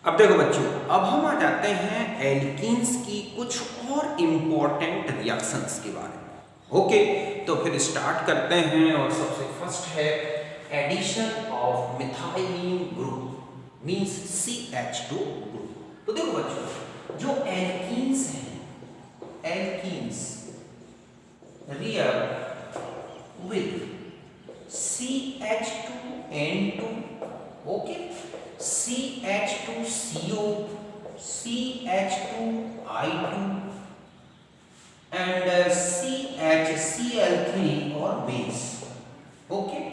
अब देखो बच्चों, अब हम आ जाते हैं एल्कीन्स की कुछ और इम्पोर्टेंट रिएक्शंस के बारे में। ओके, तो फिर स्टार्ट करते हैं। और सबसे फर्स्ट है addition of methylene group means CH2 group. तो देखो बच्चों, जो एल्कीन्स हैं, alkenes react with CH2N2, okay, CH2CO, CH2I2 and CHCl3 or base, okay,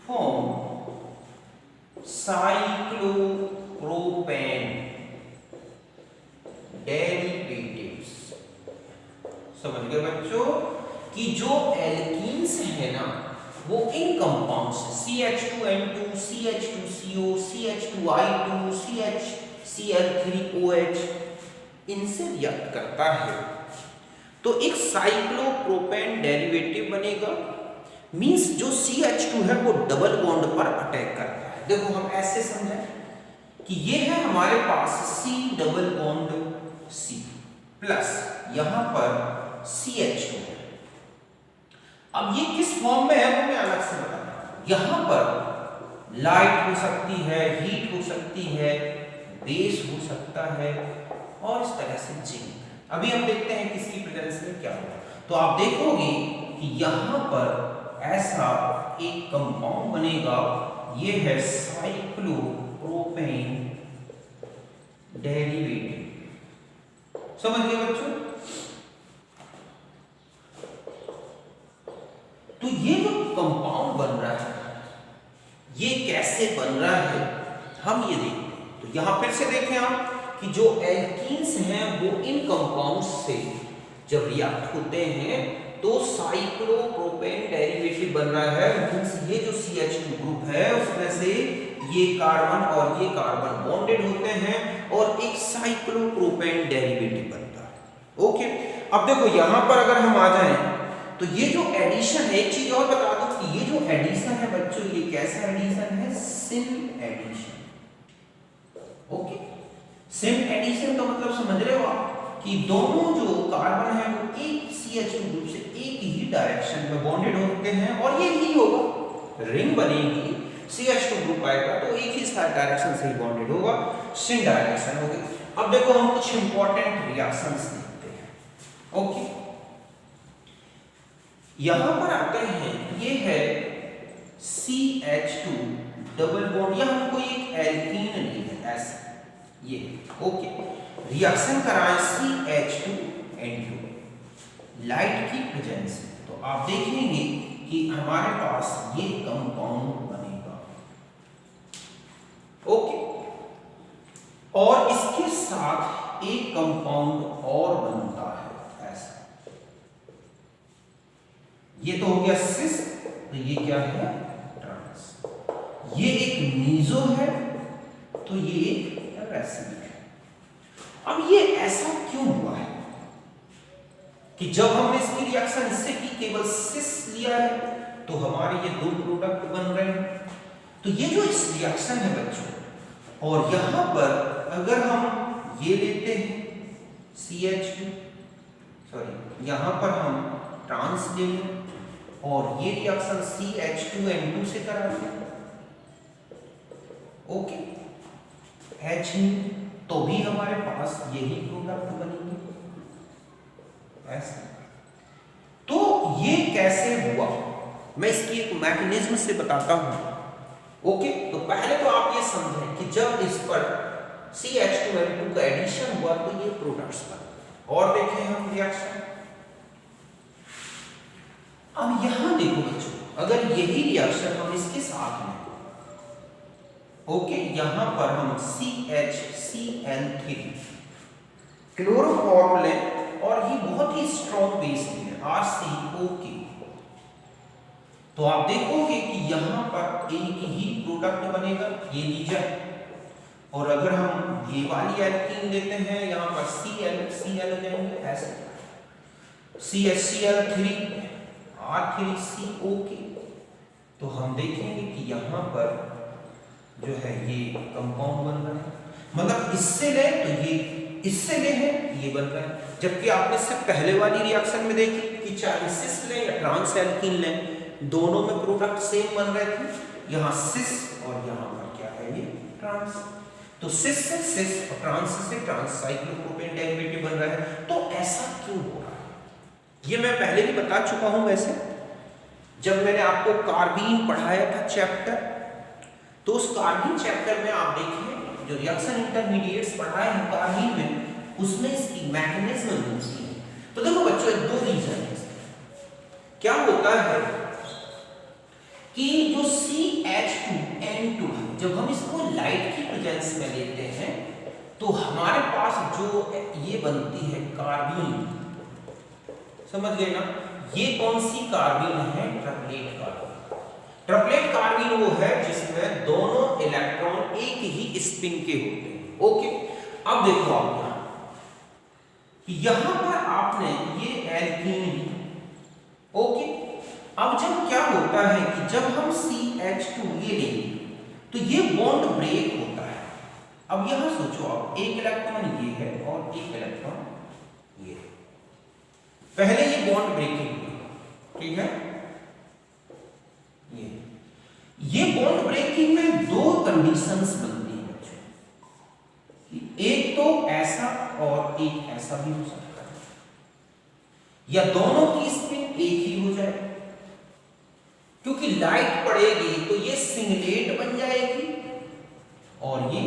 form cyclopropane derivatives। समझ गए बच्चों कि जो एल्कीन्स है ना, वो इन compounds CH2N2, CH2CO, CH2I2, CHCl3OH इनसे रिएक्ट करता है तो एक साइक्लोप्रोपेन डेरिवेटिव बनेगा। मींस जो CH2 है वो डबल बॉन्ड पर अटैक करता है। देखो हम ऐसे समझें कि ये है हमारे पास C double bond C plus यहां पर CH2 है। अब ये किस फॉर्म में है वो मैं अलग से बताता हूं। यहां पर लाइट हो सकती है, हीट हो सकती है, बेस हो सकता है और इस तरह से जिंक। अभी हम देखते हैं किसकी प्रेजेंस में क्या होगा। तो आप देखोगे कि यहां पर ऐसा एक कंपाउंड बनेगा, ये है साइक्लोप्रोपेन डेरिवेटिव। समझ गए बच्चों? तो ये जो कंपाउंड बन रहा है ये कैसे बन रहा है हम ये देखते हैं। तो यहां फिर से देखें आप कि जो एल्कीन्स हैं वो इन कंपाउंड्स से जब रिएक्ट होते हैं तो साइक्लोप्रोपेन डेरिवेटिव बन रहा है। मींस ये जो CH2 ग्रुप है उसमें से ये कार्बन और ये कार्बन बॉन्डेड होते हैं और एक साइक्लोप्रोपेन डेरिवेटिव बनता है। ओके, अब देखो यहां पर अगर हम आ जाएं तो ये जो एडिशन है, एक चीज और बता दूं कि ये जो एडिशन है बच्चों, ये कैसा एडिशन है? Syn addition. Okay, syn addition का मतलब समझ रहे हो आप कि दोनों जो कार्बन है वो एक CH2 ग्रुप से एक ही डायरेक्शन में बॉन्डेड होते हैं और ये ही होगा, रिंग बनेगी, CH2 ग्रुप आएगा तो एक ही डायरेक्शन से ही बॉन्डेड होगा, सिन डायरेक्शन होगी। अब देखो हम कुछ इंपॉर्टेंट रिएक्शंस देखते हैं। ओके, यहां पर आते हैं, ये है CH2 डबल बॉन्ड, यहां हमको एक एल्कीन नहीं है ऐसा, ये ओके, रिएक्शन कराएं CH2N2 लाइट की प्रेजेंस में, तो आप देखेंगे कि हमारे पास ये कंपाउंड बनेगा। ओके, और इसके साथ एक कंपाउंड और बनता है ऐसा, ये तो हो गया सिस, तो ये क्या है? ट्रांस। ये एक मीजो है तो ये एक रेसिडिक है। अब ये ऐसा क्यों हुआ है कि जब हमने इसकी रिएक्शन इससे की, केवल सिस लिया है तो हमारे ये दो प्रोडक्ट बन रहे हैं। तो ये जो इस रिएक्शन है बच्चों, और यहां पर अगर हम ये लेते हैं CH2, सॉरी यहां पर हम ट्रांस ले लें और ये रिएक्शन CH2N2 से कराते हैं, ओके, H तो भी हमारे पास यही प्रोडक्ट बनेंगे ऐसा। तो ये कैसे हुआ मैं इसकी एक मैकेनिज्म से बताता हूं। ओके, तो पहले तो आप ये समझें कि जब इस पर CH2N2 का एडिशन हुआ तो ये प्रोडक्ट्स बने। और देखें हम रिएक्शन, अब यहां देखो बच्चों, अगर यही रिएक्शन हम इसके साथ में, ओके, यहां पर हम CHCl3 क्लोरोफॉर्म लें और ये बहुत ही स्ट्रॉन्ग बेस है RCOK, तो आप देखोगे कि यहां पर एक ही प्रोडक्ट बनेगा, ये लीजिए। और अगर हम ये वाली एल्कीन लेते हैं, यहां पर Cl हो जाएंगे ऐसे, CHCl3 R3COK, तो हम देखेंगे कि यहां पर जो है ये कंपाउंड बन रहा है, मतलब इससे ले तो ये, इससे ले है ये बन रहा है। जबकि आपने इससे पहले वाली रिएक्शन में देखी कि चाहे सिस लें या ट्रांस एल्कीन लें, दोनों में प्रोडक्ट सेम बन रहे थे, यहाँ सिस और यहाँ पर क्या है ये ट्रांस। तो सिस से सिस और ट्रांस से ट्रांस साइक्लोप्रोपेन डेरिवेटिव बन रहा है। तो ऐसा क्यों हो रहा है, ये मैं पहले भी बता चुका हूं। वैसे जब मैंने आपको कार्बीन पढ़ाया था चैप्टर, तो उस कार्बीन चैप्टर में आप देखिए जो रिएक्शन इंटरमीडिएट्स पढ़ाए हैं कार्बीन में, उसमें इसकी मैकेनिज्म दूसरी है। तो देखो बच्चों, दो रीजन है इसके। क्या होता है कि जो CH2N2 जब हम इसको लाइट की प्रेजेंस में लेते हैं तो हमारे पास जो ये बनती है कार्बीन, समझ गए ना, ये कौन सी कार्बीन है, ट्रिपलेट कार्बीन। ट्रिपलेट कार्बीन वो है जिसमें दोनों इलेक्ट्रॉन एक ही स्पिन के होते हैं। ओके, अब देखो आप यहां पर आपने ये एल्कीन, ओके, अब जब क्या होता है कि जब हम CH2 ये लेंगे तो ये बॉन्ड ब्रेक होता है। अब यहां सोचो आप, एक इलेक्ट्रॉन ये है और एक इलेक्ट्रॉन ये है, पहले ये बॉन्ड ब्रेकिंग हुई, ठीक है, ये बॉन्ड ब्रेकिंग में दो कंडीशंस बनती हैं बच्चों, कि एक तो ऐसा और एक ऐसा भी हो सकता है, या दोनों की स्पिन एक ही हो जाए, क्योंकि लाइट पड़ेगी तो ये सिंगलेट बन जाएगी और ये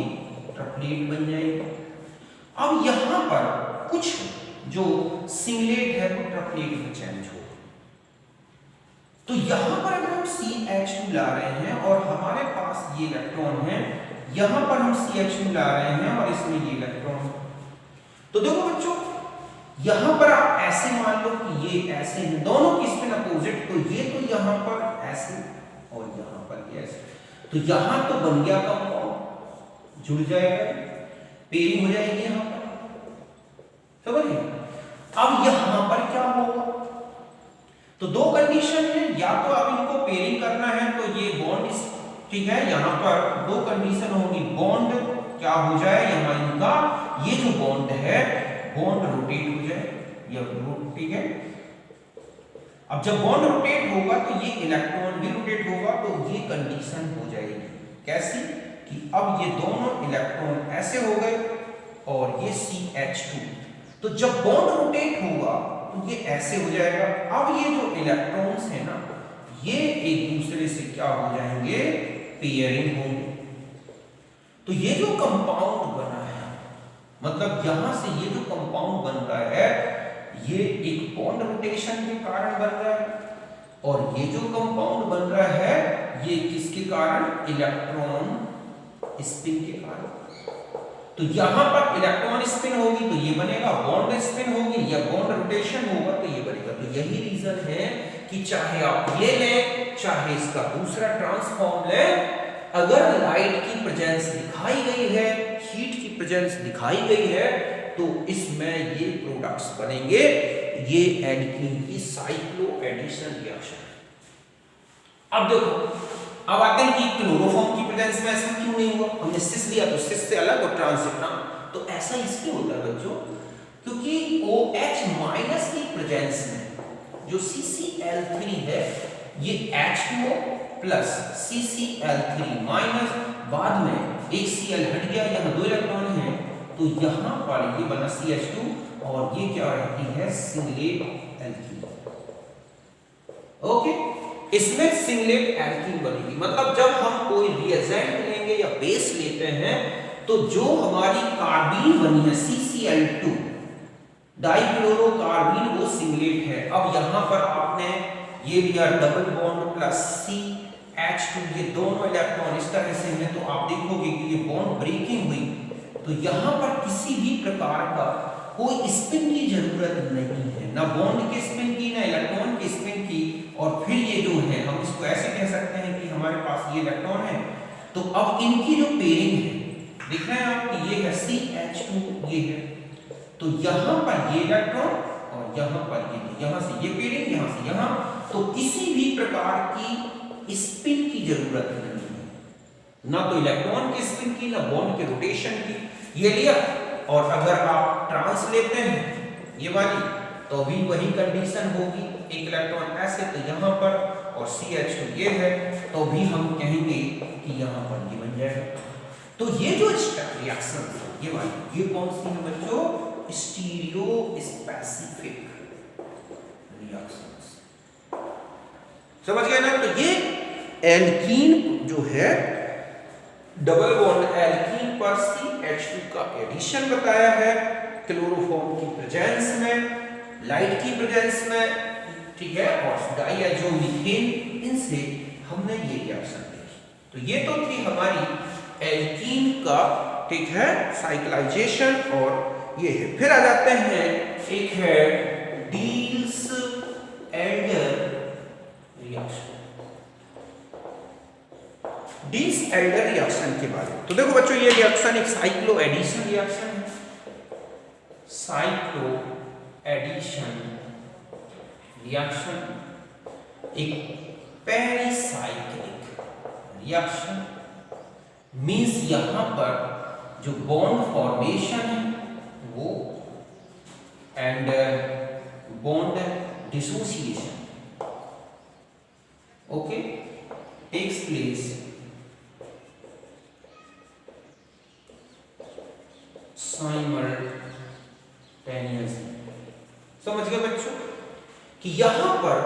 ट्रिपलेट बन जाएगी। अब यहां पर कुछ जो सिंगलेट है वो ट्रिपलेट में चेंज हो, तो यहां पर अगर हम CH2 ला रहे हैं और हमारे पास ये इलेक्ट्रॉन है, यहां पर हम CH2 ला रहे हैं और इसमें ये इलेक्ट्रॉन, तो देखो बच्चों यहां पर आप ऐसे मान लो कि ये ऐसे हैं, दोनों की स्पिन अपोजिट, तो ये तो यहां पर ऐसे और यहां पर ये ऐसे, तो यहां तो बन गया कंपाउंड, जुड़ जाएगा, पेयरिंग हो जाएगी यहां पर, समझिए। अब यहां पर क्या होगा, तो दो कंडीशन है, या तो अब इनको पेयरिंग करना है तो ये बॉन्ड, ठीक है, यहां पर दो कंडीशन होगी, बॉन्ड क्या हो जाए, यहां इनका ये जो बॉन्ड है बॉन्ड रोटेट हो जाए, या ठीक है। अब जब बॉन्ड रोटेट होगा तो ये इलेक्ट्रॉन भी रोटेट होगा, तो ये कंडीशन हो जाएगी कैसी, कि अब ये दोनों इलेक्ट्रॉन ऐसे हो गए और ये CH2, तो जब बॉन्ड रोटेट होगा तो ये ऐसे हो जाएगा। अब ये जो इलेक्ट्रॉन्स है ना, ये एक दूसरे से क्या हो जाएंगे, पेयरिंग होंगे। तो ये जो कंपाउंड बना है, मतलब यहां से ये जो कंपाउंड बन रहा है, ये एक बॉन्ड रोटेशन के कारण बन रहा है, और ये जो कंपाउंड बन रहा है ये किसके कारण, इलेक्ट्रॉन स्पिन के कारण। तो यहां पर इलेक्ट्रॉन स्पिन होगी तो ये बनेगा, बॉन्ड स्पिन होगी या बॉन्ड रोटेशन होगा तो ये बनेगा। तो यही रीजन है कि चाहे आप ये लें चाहे इसका दूसरा ट्रांसफॉर्म लें, अगर लाइट की प्रेजेंस दिखाई गई है, हीट की प्रेजेंस दिखाई गई है, तो इसमें ये प्रोडक्ट्स बनेंगे, ये एल्कीन की साइक्लो एडिशन रिएक्शन। अब देखो, अब आते हैं कि क्लोरोफॉर्म की प्रेजेंस में ऐसा क्यों नहीं हुआ, हमने सिस लिया तो सिस से अलग और ट्रांस से ट्रांस, तो ऐसा इसलिए होता है बच्चों क्योंकि OH माइनस की प्रेजेंस में जो CCl3 है, ये H2O प्लस CCl3 माइनस, बाद में एक Cl हट गया, यहाँ दो इलेक्ट्रॉन हैं, तो यहाँ पर ये बना CH2 और ये क्या रहती है, सिंगलेट एल्कीन। ओके, इसमें सिंगलेट एल्कीन बनेगी। मतलब जब हम कोई रिएजेंट लेंगे या बेस लेते हैं तो जो हमारी कार्बीन बनी है CCl2 डाइक्लोरोकार्बीन, वो सिंगलेट है। अब यहां पर आपने ये लिया डबल बॉन्ड प्लस CH2, ये दोनों इलेक्ट्रॉन इस तरह से हैं, तो आप देखोगे कि ये बॉन्ड ब्रेकिंग हुई, तो यहां पर किसी भी प्रकार का कोई स्पिन की जरूरत नहीं है, ना बॉन्ड की स्पिन की, ना इलेक्ट्रॉन की स्पिन की। और फिर ये जो है, हम इसको ऐसे कह सकते हैं कि हमारे पास ये इलेक्ट्रॉन है, तो अब इनकी जो पेयरिंग है, दिख रहे हैं आप कि ये है CH2, ये है, तो यहां पर ये इलेक्ट्रॉन और यहां पर ये, यहां से ये पेयरिंग, यहां से यहां, तो किसी भी प्रकार की स्पिन की जरूरत नहीं है, ना तो इलेक्ट्रॉन की स्पिन की, ना बॉन्ड के रोटेशन की, ये लिया। और अगर आप ट्रांस लेते हैं ये वाली, तो भी वही कंडीशन होगी, एक इलेक्ट्रॉन ऐसे तो यहाँ पर और CH2 ये है, तो भी हम कहेंगे कि यहाँ पर ये बन जाएगा। तो ये जो रिएक्शन ये वाली, ये कौन सी है बच्चों? स्टीरियो स्पेसिफिक रिएक्शंस, समझ गए ना? तो ये एल्कीन जो है, डबल बॉन्ड एल्कीन पर CH2 का एडिशन बताया है क्लोरोफॉर्म की प्रेजेंस में, लाइट की प्रेजेंस में, ठीक है, और डाइएज़ोमीथेन, इनसे हमने ये रिएक्शन देखी। तो ये तो थी हमारी एल्कीन का, ठीक है, साइक्लाइजेशन, और ये है। फिर आ जाते हैं, एक है Diels Alder reaction. Diels Alder reaction के बारे में तो देखो बच्चों, ये रिएक्शन एक साइक्लो एडिशन रिएक्शन है, साइक्लो एडिशन रिएक्शन, एक पेरिसाइक्लिक रिएक्शन, मींस यहां पर जो बॉन्ड फॉर्मेशन है वो and bond dissociation, okay, takes place simultaneously. समझ गए बच्चों कि यहां पर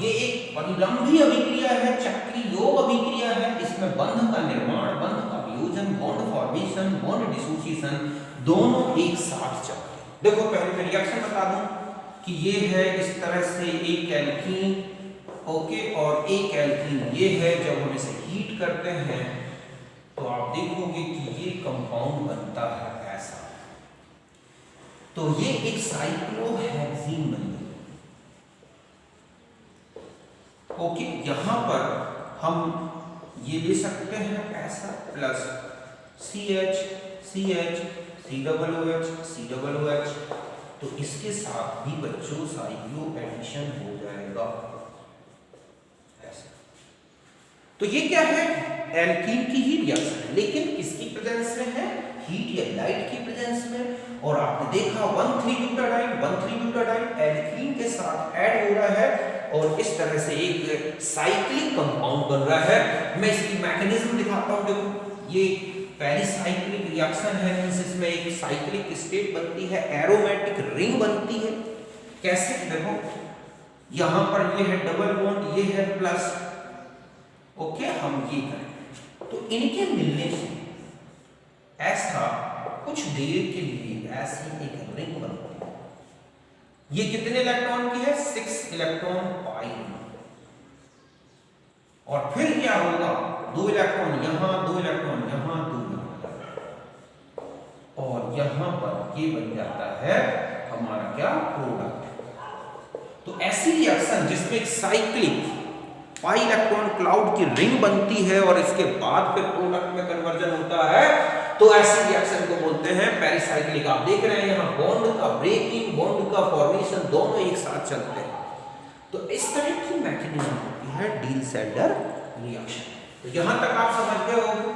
ये एक परिलंबी अभिक्रिया है, चक्री योग अभिक्रिया है, इसमें बंध का निर्माण, बंध का वियोजन, बॉन्ड फॉर्मेशन, बॉन्ड डिसोसिएशन दोनों एक साथ चलते हैं। देखो पहले मैं रिएक्शन बता दूं कि ये है इस तरह से एक एल्कीन, ओके, और एक एल्कीन ये है। जब हम इसे हीट करते हैं तो आप देखोगे कि ये कंपाउंड बनता है ऐसा, तो ये एक साइक्लोहेक्सीन बन गई, ओके। यहां पर हम ये ले सकते हैं ऐसा, plus CH CH COOH COOH, तो इसके साथ भी बच्चों साइक्लो एडिशन हो जाएगा ऐसा। तो ये क्या है? एल्कीन की ही रिएक्शन है, लेकिन किसकी प्रेजेंस में है? हीट या लाइट की प्रेजेंस में। और आपने देखा 1,3-ब्यूटाडाइन एल्कीन के साथ ऐड हो रहा है और इस तरह से एक साइक्लिक कंपाउंड बन रहा है। मैं इसकी मैकेनिज्म दिखाता हूं। देखो ये पेरिसाइक्लिक रिएक्शन है, इसमें एक साइक्लिक स्टेट बनती है, एरोमेटिक रिंग बनती है। कैसे? देखो यहां पर ये है डबल बॉन्ड, ये है प्लस, ओके। हम ये करें तो इनके मिलने से ऐसा कुछ देर के लिए ऐसी एक रिंग बनती है। ये कितने इलेक्ट्रॉन की है? 6 इलेक्ट्रॉन पाई। और फिर क्या होगा? 2 इलेक्ट्रॉन यहां, 2 इलेक्ट्रॉन यहां, 2 यहां, और यहां पर ये बन जाता है हमारा क्या? प्रोडक्ट। तो ऐसी रिएक्शन जिसमें एक साइक्लिक पाई इलेक्ट्रॉन क्लाउड की रिंग बनती है और इसके बाद फिर प्रोडक्ट में कन्वर्जन होता है, तो ऐसी रिएक्शन को बोलते हैं पेरिसाइक्लिक। आप देख रहे हैं यहां बॉन्ड का ब्रेकिंग, बॉन्ड का फॉर्मेशन दोनों एक साथ चलते हैं। तो इस तरह की मैकेनिज्म होती है डील्स-एल्डर रिएक्शन। तो यहां तक आप समझ गए होंगे,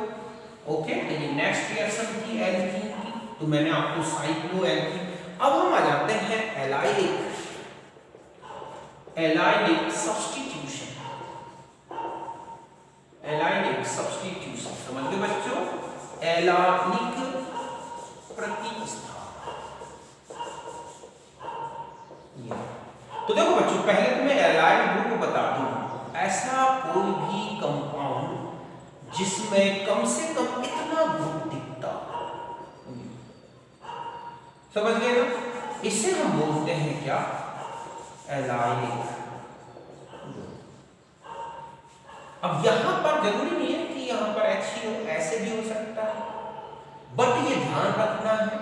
ओके। तो ये नेक्स्ट रिएक्शन थी एल्कीन की, तो मैंने आपको साइक्लो एल्कीन। अब हम आ जाते हैं एलाइनिक सब्स्टिट्यूशन। एलाइनिक सब्स्टिट्यूशन समझ गए बच्चों? एलाइनिक प्रतिस्थापन। तो देखो बच्चों, पहले तो मैं एलाइड ग्रुप बता दूं। ऐसा कोई भी कंपाउंड जिसमें कम से कम इतना ग्रुप दिखता, समझ गए ना? इसे हम बोलते हैं क्या? एलाइनिक। अब यहां पर जरूरी नहीं है कि यहां पर HCO, ऐसे भी हो सकता है, बट ये ध्यान रखना है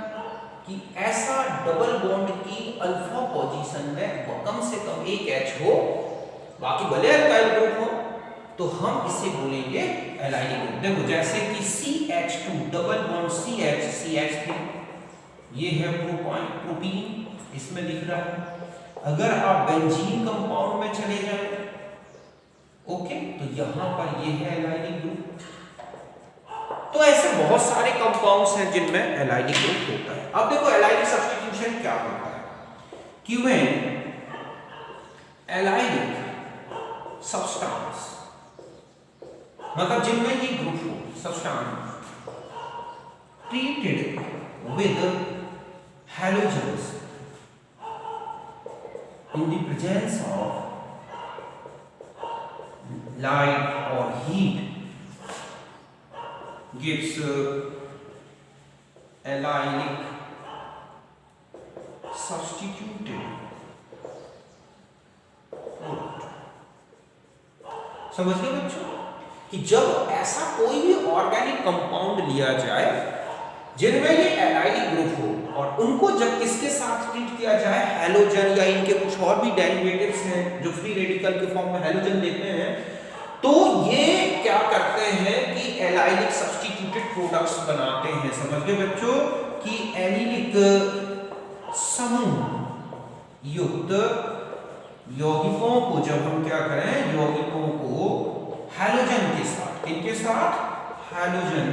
कि ऐसा डबल बॉन्ड की अल्फा पोजीशन में कम से कम एक H हो, बाकी भले अल्काइल ग्रुप हो, तो हम इसे बोलेंगे एलाइनिक ग्रुप। देखो जैसे कि CH2 double bond CH CH3, ये है प्रोपीन, इसमें लिख रहा है। अगर आप बेंजीन कंपाउंड में चले जाएं, ओके, तो यहां पर ये है एलाइनिक ग्रुप, तो ऐसे बहुत सारे कंपाउंड्स हैं जिनमें एलाइलिक ग्रुप होता है। अब देखो एलाइलिक सब्स्टिट्यूशन क्या होता है कि व्हेन एलाइलिक सब्सटेंस मतलब जिनमें ये ग्रुप हो substance treated with halogens in the presence of light or heat gives allylic substituted product। समझ गए बच्चों कि जब ऐसा कोई भी ऑर्गेनिक कंपाउंड लिया जाए जिनमें ये एलाइलिक ग्रुप हो और उनको जब किसके साथ ट्रीट किया जाए हैलोजन या इनके कुछ और भी डेरिवेटिव्स हैं जो फ्री रेडिकल के फॉर्म में हैलोजन देते हैं, तो ये क्या करते हैं कि एलाइलिक सब्स्टिट्यूटेड प्रोडक्ट्स बनाते हैं। समझ गए बच्चों कि एलिलिक समूह युक्त यौगिकों को जब हम क्या करें यौगिकों को हैलोजन के साथ इनके साथ हैलोजन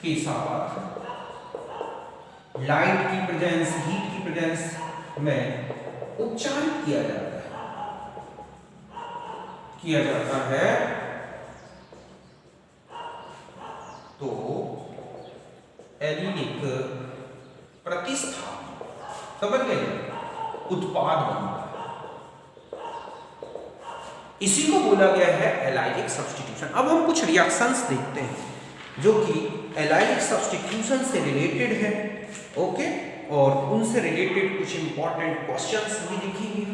के साथ लाइट की प्रेजेंस हीट की प्रेजेंस में उपचारित किया जाता है तो एलिलिक प्रतिस्थापन समझ गए उत्पाद बनता है। इसी को बोला गया है एलाइलिक सब्स्टिट्यूशन। अब हम कुछ रिएक्शंस देखते हैं जो कि एलाइलिक सब्स्टिट्यूशन से रिलेटेड है। ओके और उनसे रिलेटेड कुछ इंपॉर्टेंट क्वेश्चंस भी लिखेंगे।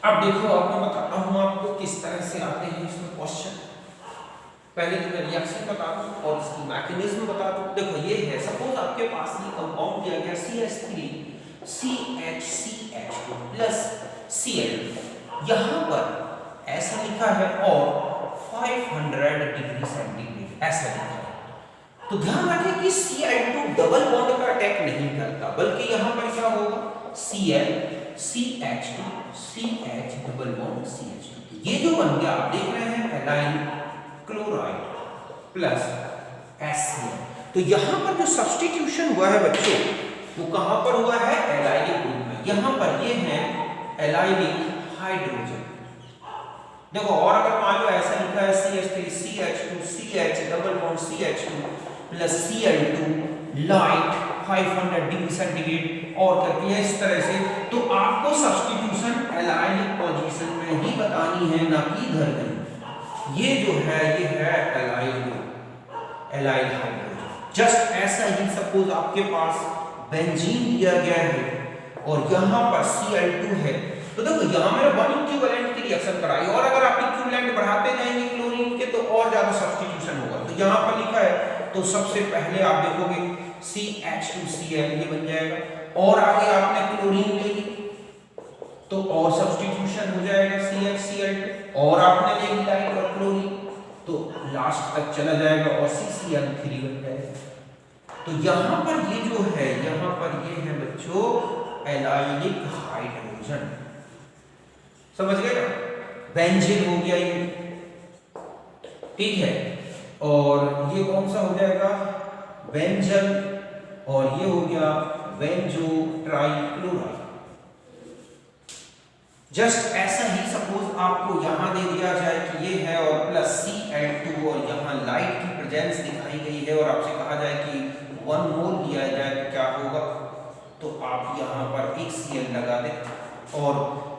अब देखो अब मैं बताता हूं आपको किस तरह से आते हैं इसमें क्वेश्चन। पहले तो मैं रिएक्शन बता दूं और इसकी मैकेनिज्म बता दूं। देखो ये है सपोज आपके पास ये कंपाउंड दिया गया CH3 CHCH2 प्लस Cl, यहां पर ऐसा लिखा है और 500 डिग्री सेंटीग्रेड ऐसा लिखा है। तो ध्यान रखें कि Cl2 डबल बॉन्ड का अटैक नहीं करता बल्कि यहां पर क्या होगा Cl CH2 CH double bond CH2। ये जो बन गया आप देख रहे हैं एलाइन क्लोराइड प्लस HCl। तो यहां पर जो सब्स्टिट्यूशन हुआ है बच्चों वो कहां पर हुआ है एलाइलिक ग्रुप में। यहां पर ये है एलाइलिक हाइड्रोजन। देखो और अगर मान लो ऐसा लिखा है CH3 CH2 CH double bond CH2 plus Cl2 light 500 degree centigrade और करके इस तरह से, तो आपको सब्स्टिट्यूशन एलाइलिक पोजीशन में ही बतानी है ना कि इधर कहीं। ये जो है ये है एलाइल हाइड्रोजन। जस्ट ऐसा ही सपोज आपके पास बेंजीन दिया गया है और यहाँ पर Cl2 है, तो देखो यहाँ मेरा 1 इक्विवेलेंट की रिएक्शन कराई और अगर आप इक्विवेलेंट बढ़ाते जाएंगे क्लोरीन के तो और ज्यादा सब्स्टिट्यूशन होगा। तो यहाँ पर लिखा है तो सबसे पहले आप देखोगे CH2Cl ये बन जाएगा और आगे आपने क्लोरीन ले ली तो और सब्स्टिट्यूशन हो जाएगा CHCl2 और आपने ले ली लाइट और क्लोरीन तो लास्ट तक चला जाएगा और CCl3 बन जाएगा। तो यहाँ पर ये जो है यहाँ पर ये है बच्चों एलाइलिक हाइड्रोजन। समझ गए ना, बेंजीन हो गया ये, ठीक है, और ये कौन सा हो जाएगा बेंजन और ये हो गया बेंजो ट्राइक्लोराइड। जस्ट ऐसा ही सपोज आपको यहां दे दिया जाए कि ये है और प्लस Cl2 और यहां लाइट की प्रेजेंस दिखाई गई है और आपसे कहा जाए कि 1 मोल दिया जाए तो क्या होगा, तो आप यहां पर एक Cl लगा दें और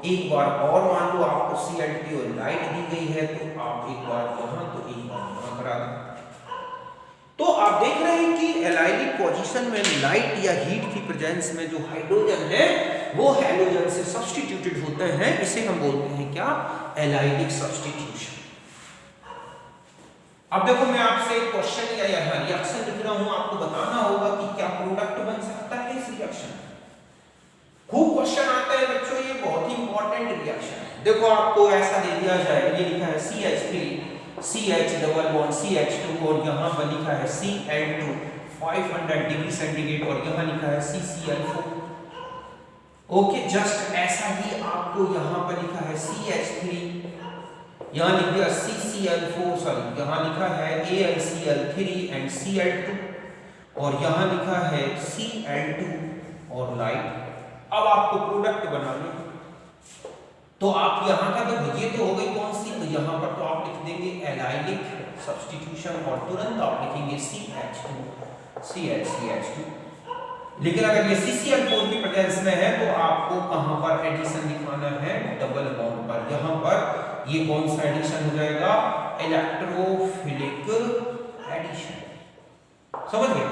एक बार और मान लो आपको Cl2 और लाइट दी गई है तो आप एक बार यहां तो एक बार यहां करा दें। तो आप देख रहे हैं कि एलाइलिक पोजीशन में लाइट या हीट की प्रेजेंस में जो हाइड्रोजन है वो हैलोजन से सब्स्टिट्यूटेड होते हैं। इसे हम बोलते हैं क्या एलाइलिक सब्स्टिट्यूशन। अब देखो मैं आपसे एक क्वेश्चन या यहाँ रिएक्शन लिख रहा हूं, आपको बताना होगा कि क्या प्रोडक्ट बन सकता है इस रिएक्शन। खूब क्वेश्चन आते हैं बच्चों, ये बहुत ही इंपॉर्टेंट रिएक्शन है। देखो आपको ऐसा दे दिया जाए, ये लिखा है CH3 CH double bond CH2 और यहाँ पर लिखा है Cl2 500 डिग्री सेंटीग्रेड और यहाँ लिखा है CCl4। ओके, जस्ट ऐसा ही आपको यहाँ पर लिखा है CH3, यहाँ लिख दिया CCl4, सॉरी यहाँ लिखा है AlCl3 एंड Cl2, और यहाँ लिखा है Cl2 और लाइट। अब आपको प्रोडक्ट बनानी, तो आप यहाँ का देखो ये तो हो गई कौन सी, तो यहाँ पर तो आप लिख देंगे एलाइलिक सब्स्टिट्यूशन और तुरंत आप लिखेंगे CH2। लेकिन अगर ये CCl4 की प्रेजेंस में है तो आपको कहाँ पर एडिशन दिखाना है, डबल बॉन्ड पर। यहाँ पर ये कौन सा एडिशन हो जाएगा, इलेक्ट्रोफिलिक एडिशन। समझ गए?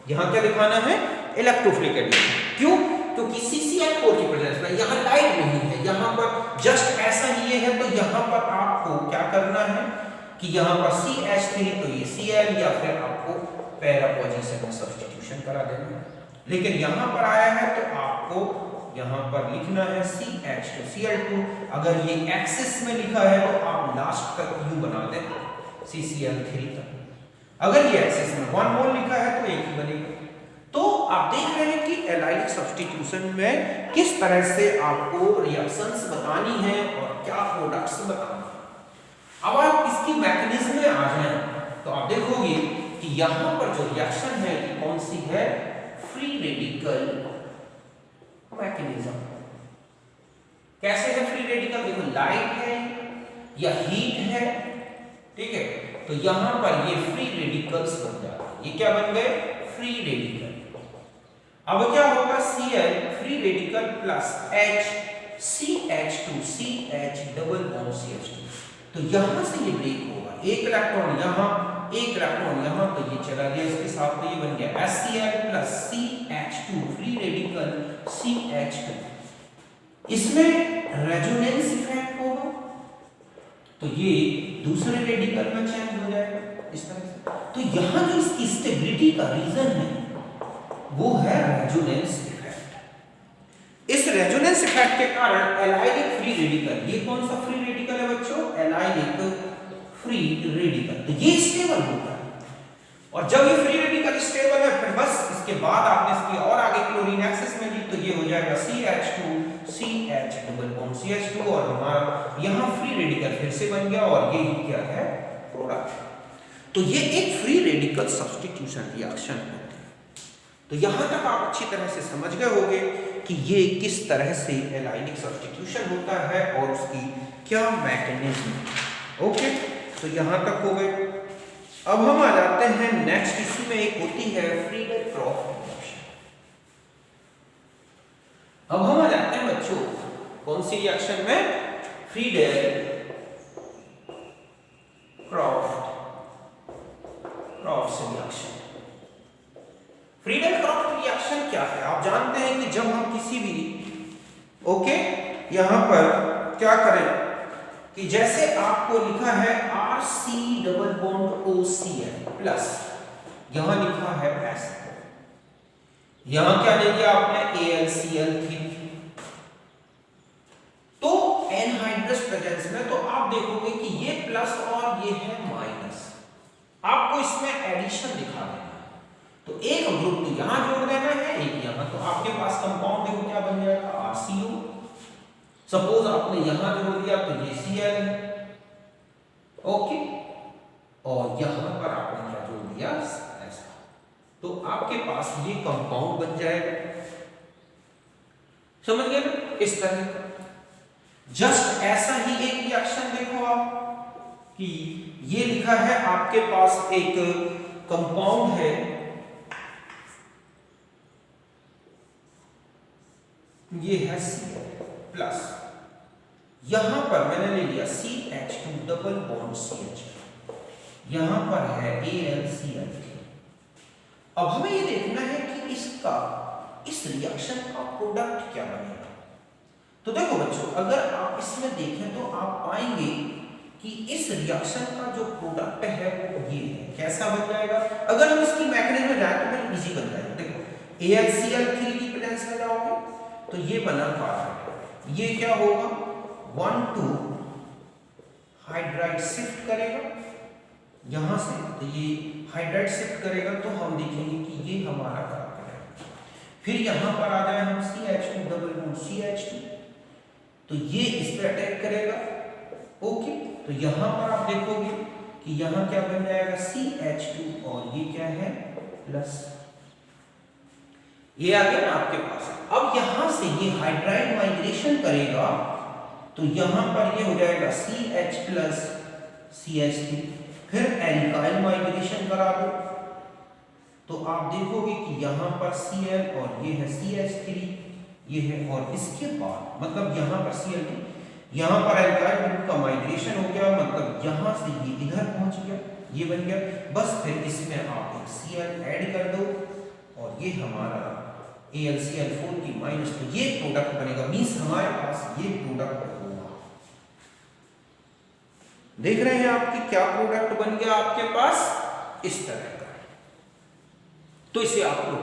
यहाँ क्या दिखाना है, इलेक्ट्रोफिलिक एडिशन। क्यों? क्योंकि CCl4 की प्रेजेंस में यहाँ लाइट नहीं है, यहाँ पर जस्ट ऐसा ही ये है, तो यहाँ पर आपको क्या करना है कि यहाँ पर CH3 तो ये Cl, या फिर आपको पैरा पोजीशन में सब्स्टिट्यूशन करा देना है। लेकिन यहाँ पर आया है तो आपको यहाँ पर लिखना है CH2 Cl2। अगर ये एक्सिस में लिखा है तो आप लास्ट तक U बना दें CCl3 तक। अगर ये एक्सिस में 1 मोल लिखा है तो एक ही बनेगा। तो आप देख रहे हैं कि एलाइलिक सब्स्टिट्यूशन में किस तरह से आपको रिएक्शंस बतानी है और क्या प्रोडक्ट्स बताने हैं। अब आप इसकी मैकेनिज्म में आ जाएं तो आप देखोगे कि यहाँ पर जो रिएक्शन है कि कौन सी है, फ्री रेडिकल मैकेनिज्म। कैसे है फ्री रेडिकल, देखो लाइट है या हीट है, ठीक है, तो यहाँ पर ये फ्री रेडिकल्स बन जाते हैं। ये क्या बन गए, फ्री रेडिकल। अब क्या होगा, Cl free radical plus H CH2 CH double bond CH2, तो यहां से ये ब्रेक होगा, एक इलेक्ट्रॉन यहां, एक इलेक्ट्रॉन यहां, तो ये चला गया इसके साथ, तो ये बन गया HCl plus CH2 free radical CH2। इसमें रेजोनेंस इफेक्ट होगा तो ये दूसरे रेडिकल में चेंज हो जाएगा इस तरह से। तो यहां जो इसकी स्टेबिलिटी का रीजन है वो है रेजोनेंस इफेक्ट। इस रेजोनेंस इफेक्ट के कारण एलाइलिक फ्री रेडिकल, ये कौन सा फ्री रेडिकल है बच्चों, एलाइलिक फ्री रेडिकल, तो ये स्टेबल होता है। और जब ये फ्री रेडिकल स्टेबल है फिर बस इसके बाद आपने इसकी और आगे क्लोरीन एक्सिस में ली तो ये हो जाएगा CH2 CH double bond CH2, और हमारा यहाँ फ्री रेडिकल फिर से बन गया, और ये क्या है, प्रोडक्ट। तो ये एक फ्री रेडिकल सब्स्टिट्यूशन रिएक्शन है। तो यहां तक आप अच्छी तरह से समझ गए होंगे कि ये किस तरह से एलाइलिक सब्स्टिट्यूशन होता है और उसकी क्या मैकेनिज्म है। ओके, तो यहां तक हो गए। अब हम आ जाते हैं नेक्स्ट, इसी में एक होती है फ्रीडल-क्रॉफ्ट रिएक्शन। अब हम आ जाते हैं बच्चों कौन सी रिएक्शन में, फ्रीडल-क्रॉफ्ट रिएक्शन। फ्रीडल-क्रॉफ्ट रिएक्शन क्या है, आप जानते हैं कि जब हम किसी भी यहां पर क्या करें कि जैसे आपको लिखा है RC double bond OCl plus, यहां लिखा है S, यहां क्या ले लिया आपने AlCl3, तो एनहाइड्रस प्रेजेंस में तो आप देखोगे कि ये प्लस और ये है माइनस, आपको इसमें एडिशन दिखा देना। तो एक ग्रुप तो यहां जोड़ देना है, एक यहां, तो आपके पास कंपाउंड देखो क्या बन जाएगा, RCO। सपोज आपने यहां जोड़ दिया तो ये Cl है, ओके, और यहां पर आपने क्या जोड़ दिया, ऐसा, तो आपके पास ये कंपाउंड बन जाएगा। समझ गए ना, इस तरह का। जस्ट ऐसा ही एक रिएक्शन देखो आप कि ये लिखा है आपके पास एक कंपाउंड है, ये है Cl प्लस, यहां पर मैंने ले लिया CH2 डबल बॉन्ड CH, यहां पर है AlCl3। अब हमें ये देखना है कि इसका, इस रिएक्शन का प्रोडक्ट क्या बनेगा। तो देखो बच्चों, अगर आप इसमें देखें तो आप पाएंगे कि इस रिएक्शन का जो प्रोडक्ट है वो ये है, कैसा बन जाएगा। अगर हम इसकी मैकेनिज्म में जाए तो फिर इजी बन जाएगा। देखो AlCl3 की प्रेजेंस में जाओगे तो ये बना कार्बन, ये क्या होगा, 1,2 हाइड्राइड शिफ्ट करेगा यहां से, तो ये हाइड्राइड शिफ्ट करेगा तो हम देखेंगे कि ये हमारा कार्बन है। फिर यहां पर आ जाए हम CH2 डबल बॉन्ड CH2, तो ये इस पे अटैक करेगा, ओके, तो यहां पर आप देखोगे कि यहां क्या बन जाएगा CH2 और ये क्या है प्लस, ये आ गया ना आपके पास। अब यहां से ये हाइड्राइड माइग्रेशन करेगा तो यहां पर ये हो जाएगा CH प्लस CH3, फिर एल्काइल माइग्रेशन करा दो तो आप देखोगे कि यहां पर Cl और ये है CH3 ये है, और इसके बाद मतलब यहां पर Cl यहां पर एल्काइल ग्रुप का माइग्रेशन हो गया, मतलब यहां से ये इधर पहुंच गया, ये बन गया। बस फिर इसमें आप एक Cl ऐड कर दो और ये हमारा AlCl4 की माइनस, तो ये प्रोडक्ट बनेगा, मींस हमारे पास ये प्रोडक्ट होगा। देख रहे हैं आप कि क्या प्रोडक्ट बन गया आपके पास इस तरह का। तो इसे आप लोग